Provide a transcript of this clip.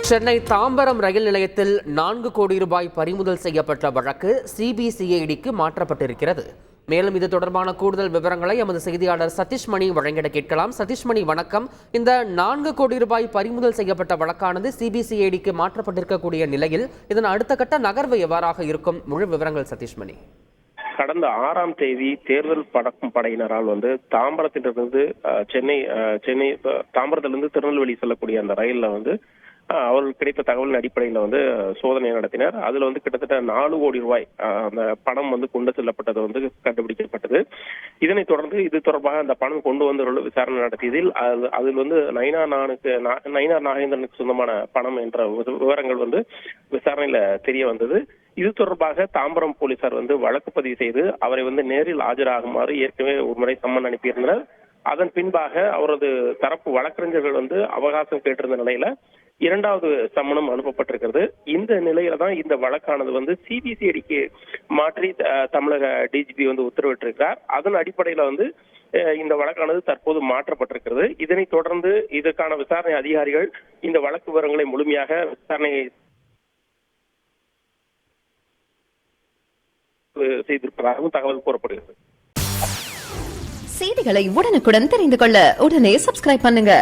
சென்னை தாம்பரம் ரயில் நிலையத்தில் 4 கோடி ரூபாய் பறிமுதல் செய்யப்பட்ட வழக்கு சிபிசிஐடிக்கு மாற்றப்பட்டிருக்கிறது. மேலும் இது தொடர்பான கூடுதல் விவரங்களை எமது செய்தியாளர் சதீஷ்மணி வழங்கிட கேட்கலாம். சதீஷ்மணி, வணக்கம். இந்த 4 கோடி ரூபாய் பறிமுதல் செய்யப்பட்ட வழக்கானது சிபிசிஐடிக்கு மாற்றப்பட்டிருக்கக்கூடிய நிலையில் இதன் அடுத்த கட்ட நகர்வு எவ்வாறாக இருக்கும்? முழு விவரங்கள் சதீஷ்மணி. கடந்த 6ஆம் தேதி தேர்தல் பறக்கும் படையினரால் தாம்பரத்திலிருந்து தாம்பரத்திலிருந்து திருநெல்வேலி செல்லக்கூடிய அந்த ரயில்ல அவர்கள் கிடைத்த தகவலின் அடிப்படையில் சோதனை நடத்தினர். அதுல கிட்டத்தட்ட 4 கோடி ரூபாய் அந்த பணம் கொண்டு செல்லப்பட்டது கண்டுபிடிக்கப்பட்டது. இதனைத் தொடர்ந்து இது தொடர்பாக அந்த பணம் கொண்டு வந்து விசாரணை நடத்தியதில் அதில் நயினார் நாகேந்திரனுக்கு சொந்தமான பணம் என்ற விவரங்கள் விசாரணையில தெரிய வந்தது. இது தொடர்பாக தாம்பரம் போலீசார் வழக்கு பதிவு செய்து அவரை நேரில் ஆஜராகுமாறு ஏற்கனவே ஒரு முறை சம்மன் அனுப்பியிருந்தனர். அதன் பின்பாக அவரது தரப்பு வழக்கறிஞர்கள் அவகாசம் கேட்டிருந்த நிலையில 2வது சம்மனும் அனுப்பப்பட்டிருக்கிறது. இந்த நிலையில தான் இந்த வழக்கானது சிபிசிஐடிக்கு மாற்றி தமிழக டிஜிபி உத்தரவிட்டிருக்கிறார். அதன் அடிப்படையில இந்த வழக்கானது தற்போது மாற்றப்பட்டிருக்கிறது. இதனைத் தொடர்ந்து இதற்கான விசாரணை அதிகாரிகள் இந்த வழக்கு விவரங்களை முழுமையாக விசாரணை செய்திருப்பதாகவும் தகவல் கூறப்படுகிறது. செய்திகளை உடனுக்குடன் தெரிந்து கொள்ள உடனே சப்ஸ்கிரைப் பண்ணுங்க.